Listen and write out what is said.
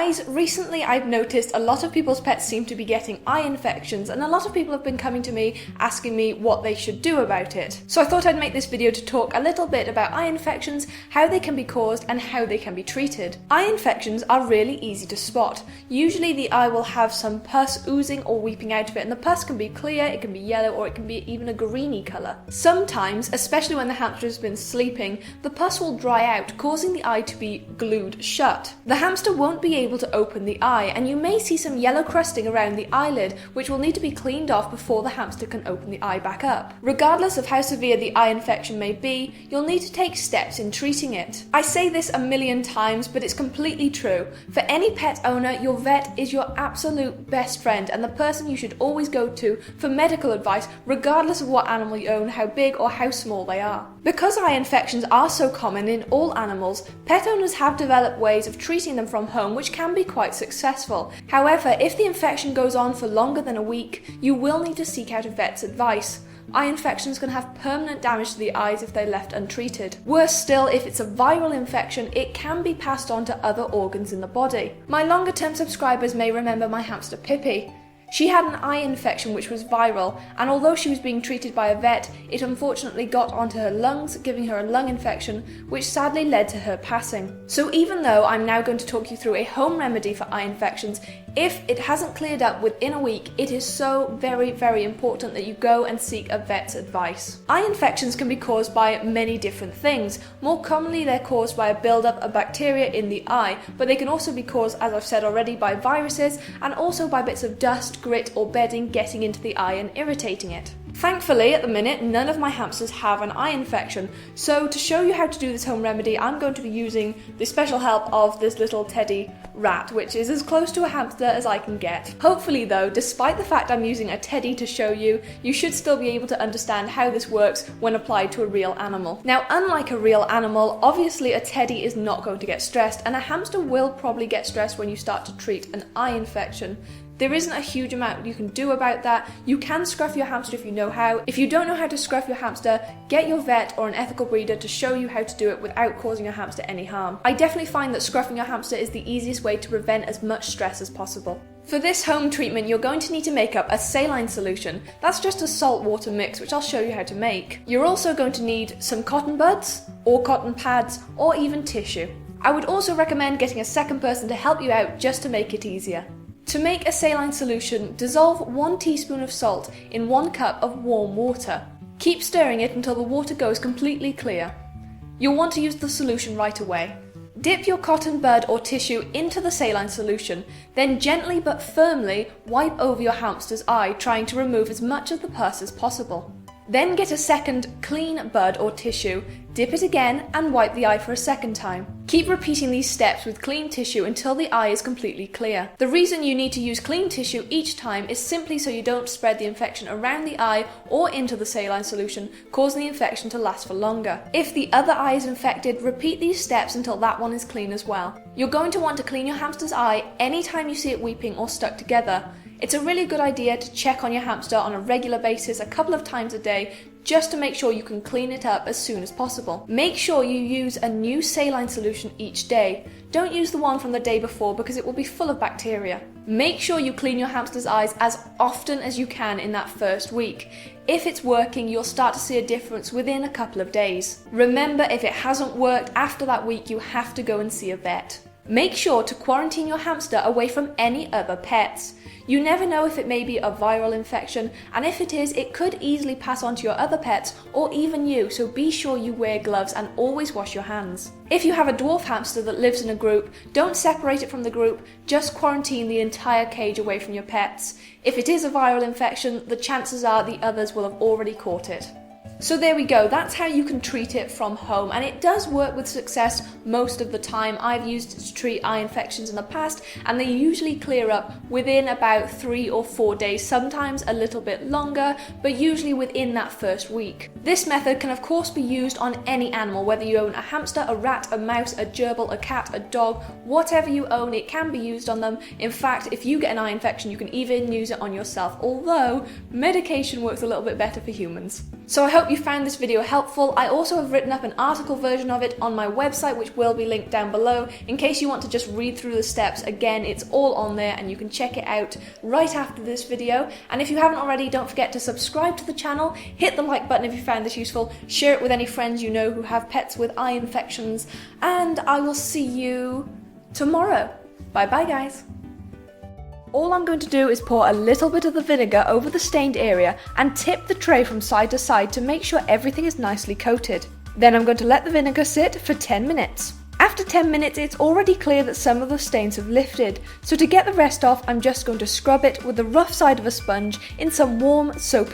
Guys, recently I've noticed a lot of people's pets seem to be getting eye infections, and a lot of people have been coming to me asking me what they should do about it. So I thought I'd make this video to talk a little bit about eye infections, how they can be caused and how they can be treated. Eye infections are really easy to spot. Usually the eye will have some pus oozing or weeping out of it, and the pus can be clear, it can be yellow, or it can be even a greeny colour. Sometimes, especially when the hamster has been sleeping, the pus will dry out, causing the eye to be glued shut. The hamster won't be able to open the eye, and you may see some yellow crusting around the eyelid, which will need to be cleaned off before the hamster can open the eye back up. Regardless of how severe the eye infection may be, you'll need to take steps in treating it. I say this a million times, but it's completely true. For any pet owner, your vet is your absolute best friend and the person you should always go to for medical advice, regardless of what animal you own, how big or how small they are. Because eye infections are so common in all animals, pet owners have developed ways of treating them from home which can be quite successful. However, if the infection goes on for longer than a week, you will need to seek out a vet's advice. Eye infections can have permanent damage to the eyes if they're left untreated. Worse still, if it's a viral infection, it can be passed on to other organs in the body. My longer term subscribers may remember my hamster Pippi. She had an eye infection which was viral, and although she was being treated by a vet, it unfortunately got onto her lungs, giving her a lung infection, which sadly led to her passing. So even though I'm now going to talk you through a home remedy for eye infections, if it hasn't cleared up within a week, it is so very important that you go and seek a vet's advice. Eye infections can be caused by many different things. More commonly, they're caused by a buildup of bacteria in the eye, but they can also be caused, as I've said already, by viruses and also by bits of dust, grit or bedding getting into the eye and irritating it. Thankfully, at the minute, none of my hamsters have an eye infection, so to show you how to do this home remedy, I'm going to be using the special help of this little teddy rat, which is as close to a hamster as I can get. Hopefully though, despite the fact I'm using a teddy to show you, you should still be able to understand how this works when applied to a real animal. Now, unlike a real animal, obviously a teddy is not going to get stressed, and a hamster will probably get stressed when you start to treat an eye infection. There isn't a huge amount you can do about that. You can scruff your hamster if you know how. If you don't know how to scruff your hamster, get your vet or an ethical breeder to show you how to do it without causing your hamster any harm. I definitely find that scruffing your hamster is the easiest way to prevent as much stress as possible. For this home treatment, you're going to need to make up a saline solution. That's just a salt water mix, which I'll show you how to make. You're also going to need some cotton buds, or cotton pads, or even tissue. I would also recommend getting a second person to help you out just to make it easier. To make a saline solution, dissolve 1 teaspoon of salt in 1 cup of warm water. Keep stirring it until the water goes completely clear. You'll want to use the solution right away. Dip your cotton bud or tissue into the saline solution, then gently but firmly wipe over your hamster's eye, trying to remove as much of the pus as possible. Then get a second clean bud or tissue, dip it again and wipe the eye for a second time. Keep repeating these steps with clean tissue until the eye is completely clear. The reason you need to use clean tissue each time is simply so you don't spread the infection around the eye or into the saline solution, causing the infection to last for longer. If the other eye is infected, repeat these steps until that one is clean as well. You're going to want to clean your hamster's eye anytime you see it weeping or stuck together. It's a really good idea to check on your hamster on a regular basis, a couple of times a day, just to make sure you can clean it up as soon as possible. Make sure you use a new saline solution each day. Don't use the one from the day before because it will be full of bacteria. Make sure you clean your hamster's eyes as often as you can in that first week. If it's working, you'll start to see a difference within a couple of days. Remember, if it hasn't worked after that week, you have to go and see a vet. Make sure to quarantine your hamster away from any other pets. You never know if it may be a viral infection, and if it is, it could easily pass on to your other pets or even you, so be sure you wear gloves and always wash your hands. If you have a dwarf hamster that lives in a group, don't separate it from the group, just quarantine the entire cage away from your pets. If it is a viral infection, the chances are the others will have already caught it. So there we go, that's how you can treat it from home, and it does work with success most of the time. I've used it to treat eye infections in the past, and they usually clear up within about 3 or 4 days, sometimes a little bit longer, but usually within that first week. This method can of course be used on any animal, whether you own a hamster, a rat, a mouse, a gerbil, a cat, a dog, whatever you own, it can be used on them. In fact, if you get an eye infection, you can even use it on yourself, although medication works a little bit better for humans. So I hope you found this video helpful. I also have written up an article version of it on my website, which will be linked down below, in case you want to just read through the steps. Again, it's all on there and you can check it out right after this video. And if you haven't already, don't forget to subscribe to the channel, hit the like button if you found this useful, share it with any friends you know who have pets with eye infections, and I will see you tomorrow. Bye bye, guys. All I'm going to do is pour a little bit of the vinegar over the stained area and tip the tray from side to side to make sure everything is nicely coated. Then I'm going to let the vinegar sit for 10 minutes. After 10 minutes, it's already clear that some of the stains have lifted, so to get the rest off, I'm just going to scrub it with the rough side of a sponge in some warm, soapy